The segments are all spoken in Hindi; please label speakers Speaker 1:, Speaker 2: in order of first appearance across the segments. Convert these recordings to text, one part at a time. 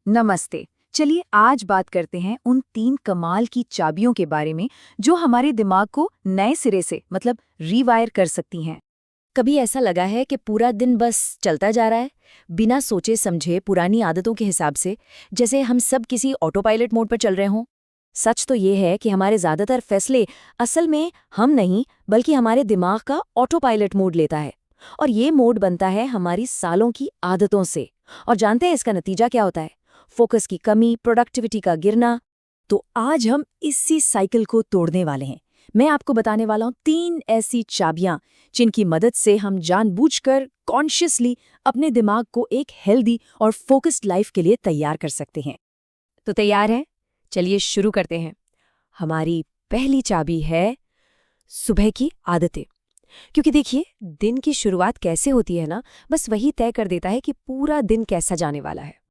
Speaker 1: नमस्ते। चलिए आज बात करते हैं उन 3 कमाल की चाबियों के बारे में जो हमारे दिमाग को नए सिरे से मतलब रीवायर कर सकती हैं।
Speaker 2: कभी ऐसा लगा है कि पूरा दिन बस चलता जा रहा है, बिना सोचे समझे पुरानी आदतों के हिसाब से, जैसे हम सब किसी ऑटो पायलट मोड पर चल रहे हों? सच तो ये है कि हमारे ज़्यादातर फैसले असल में हम नहीं, बल्कि हमारे दिमाग का ऑटो पायलट मोड लेता है। और ये मोड बनता है हमारी सालों की आदतों से। और जानते हैं इसका नतीजा क्या होता है? फोकस की कमी, प्रोडक्टिविटी का गिरना। तो आज हम इसी साइकिल को तोड़ने वाले हैं। मैं आपको बताने वाला हूं 3 ऐसी चाबियां जिनकी मदद से हम जानबूझकर कॉन्शियसली अपने दिमाग को एक हेल्दी और फोकस्ड लाइफ के लिए तैयार कर सकते हैं। तो तैयार हैं? चलिए शुरू करते हैं। हमारी पहली चाबी है सुबह की आदतें। क्योंकि देखिए, दिन की शुरुआत कैसे होती है ना, बस वही तय कर देता है कि पूरा दिन कैसा जाने वाला है।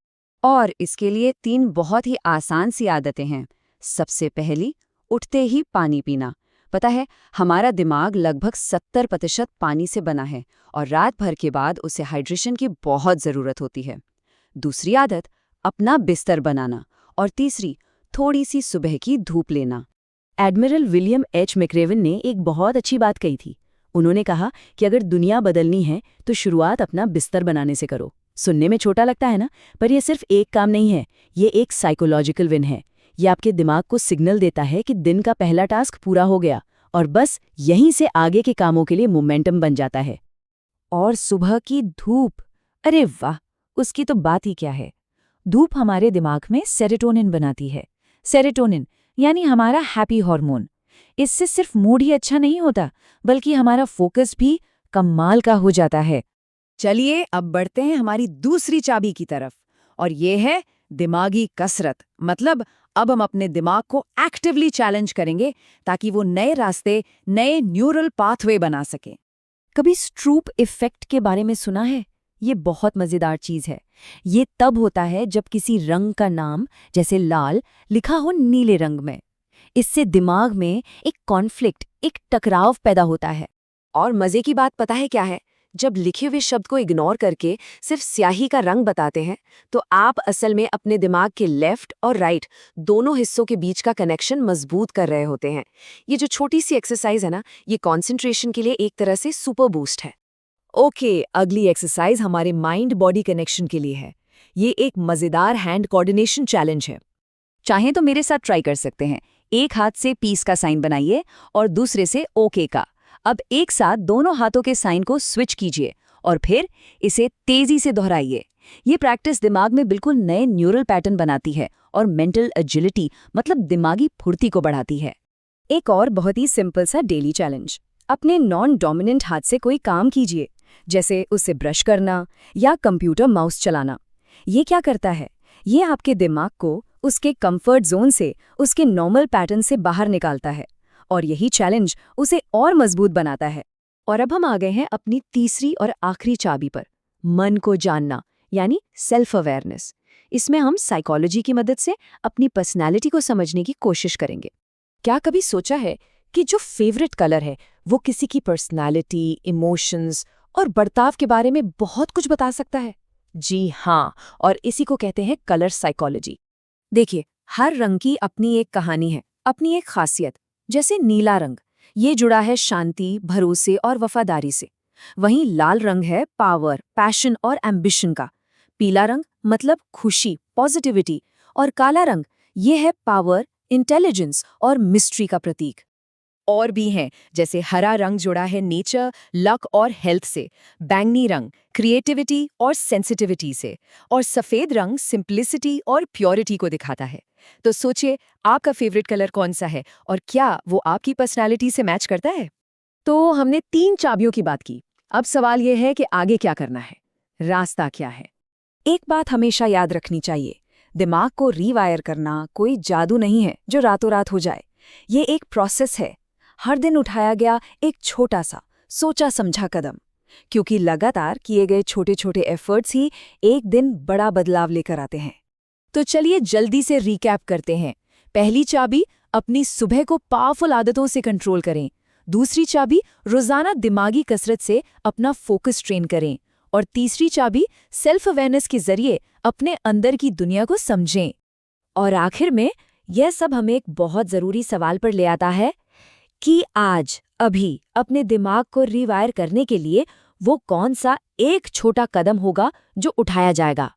Speaker 1: और इसके लिए 3 बहुत ही आसान सी आदतें हैं। सबसे पहली, उठते ही पानी पीना। पता है, हमारा दिमाग लगभग 70% पानी से बना है और रात भर के बाद उसे हाइड्रेशन की बहुत ज़रूरत होती है। दूसरी आदत, अपना बिस्तर बनाना। और तीसरी, थोड़ी सी सुबह की धूप लेना।
Speaker 2: एडमिरल विलियम एच मैक्रेवन ने एक बहुत अच्छी बात कही थी। उन्होंने कहा कि अगर दुनिया बदलनी है तो शुरुआत अपना बिस्तर बनाने से करो। सुनने में छोटा लगता है ना, पर यह सिर्फ एक काम नहीं है, ये एक साइकोलॉजिकल विन है। ये आपके दिमाग को सिग्नल देता है कि दिन का पहला टास्क पूरा हो गया और बस यहीं से आगे के कामों के लिए मोमेंटम बन जाता है। और सुबह की धूप, अरे वाह, उसकी तो बात ही क्या है। धूप हमारे दिमाग में सेरोटोनिन बनाती है। सेरोटोनिन यानी हमारा हैप्पी हार्मोन। इससे सिर्फ मूड ही अच्छा नहीं होता, बल्कि हमारा फोकस भी कमाल का हो जाता है।
Speaker 1: चलिए अब बढ़ते हैं हमारी दूसरी चाबी की तरफ, और ये है दिमागी कसरत। मतलब अब हम अपने दिमाग को एक्टिवली चैलेंज करेंगे ताकि वो नए रास्ते, नए न्यूरल पाथवे बना सके।
Speaker 2: कभी स्ट्रूप इफेक्ट के बारे में सुना है? ये बहुत मजेदार चीज है। ये तब होता है जब किसी रंग का नाम, जैसे लाल, लिखा हो नीले रंग में। इससे दिमाग में एक कॉन्फ्लिक्ट, एक टकराव पैदा होता है।
Speaker 3: और मजे की बात पता है क्या है? जब लिखे हुए शब्द को इग्नोर करके सिर्फ स्याही का रंग बताते हैं, तो आप असल में अपने दिमाग के लेफ्ट और राइट दोनों हिस्सों के बीच का कनेक्शन मजबूत कर रहे होते हैं। ये जो छोटी सी एक्सरसाइज है ना, ये कंसंट्रेशन के लिए एक तरह से सुपर बूस्ट है।
Speaker 2: ओके, अगली एक्सरसाइज हमारे माइंड बॉडी कनेक्शन के लिए है। ये एक मजेदार हैंड कोऑर्डिनेशन चैलेंज है।
Speaker 1: चाहें तो मेरे साथ ट्राई कर सकते हैं। एक हाथ से पीस का साइन बनाइए और दूसरे से ओके का। अब एक साथ दोनों हाथों के साइन को स्विच कीजिए और फिर इसे तेजी से दोहराइए। ये प्रैक्टिस दिमाग में बिल्कुल नए न्यूरल पैटर्न बनाती है और मेंटल एजिलिटी मतलब दिमागी फुर्ती को बढ़ाती है। एक और बहुत ही सिंपल सा डेली चैलेंज, अपने नॉन डोमिनेंट हाथ से कोई काम कीजिए, जैसे उससे ब्रश करना या कंप्यूटर माउस चलाना। ये क्या करता है? ये आपके दिमाग को उसके कंफर्ट जोन से, उसके नॉर्मल पैटर्न से बाहर निकालता है और यही चैलेंज उसे और मजबूत बनाता है। और अब हम आ गए हैं अपनी तीसरी और आखिरी चाबी पर, मन को जानना यानी सेल्फ अवेयरनेस। इसमें हम साइकोलॉजी की मदद से अपनी पर्सनैलिटी को समझने की कोशिश करेंगे। क्या कभी सोचा है कि जो फेवरेट कलर है वो किसी की पर्सनैलिटी, इमोशंस और बर्ताव के बारे में बहुत कुछ बता सकता है? जी हाँ, और इसी को कहते हैं कलर साइकोलॉजी। देखिए, हर रंग की अपनी एक कहानी है, अपनी एक खासियत। जैसे नीला रंग, ये जुड़ा है शांति, भरोसे और वफादारी से। वहीं लाल रंग है पावर, पैशन और एम्बिशन का। पीला रंग मतलब खुशी, पॉजिटिविटी। और काला रंग, ये है पावर, इंटेलिजेंस और मिस्ट्री का प्रतीक। और भी हैं, जैसे हरा रंग जुड़ा है नेचर, लक और हेल्थ से। बैंगनी रंग क्रिएटिविटी और सेंसिटिविटी से। और सफेद रंग सिंप्लिसिटी और प्योरिटी को दिखाता है। तो सोचिए, आपका फेवरेट कलर कौन सा है और क्या वो आपकी पर्सनालिटी से मैच करता है? तो हमने 3 चाबियों की बात की। अब सवाल यह है कि आगे क्या करना है, रास्ता क्या है? एक बात हमेशा याद रखनी चाहिए, दिमाग को रीवायर करना कोई जादू नहीं है जो रातों रात हो जाए। ये एक प्रोसेस है, हर दिन उठाया गया एक छोटा सा सोचा समझा कदम। क्योंकि लगातार किए गए छोटे छोटे एफर्ट्स ही एक दिन बड़ा बदलाव लेकर आते हैं। तो चलिए जल्दी से रिकैप करते हैं। पहली चाबी, अपनी सुबह को पावरफुल आदतों से कंट्रोल करें। दूसरी चाबी, रोजाना दिमागी कसरत से अपना फोकस ट्रेन करें। और तीसरी चाबी, सेल्फ अवेयरनेस के जरिए
Speaker 2: अपने अंदर की दुनिया को समझें। और आखिर में यह सब हमें एक बहुत ज़रूरी सवाल पर ले आता है कि आज, अभी अपने दिमाग को रीवायर करने के लिए वो कौन सा एक छोटा कदम होगा जो उठाया जाएगा।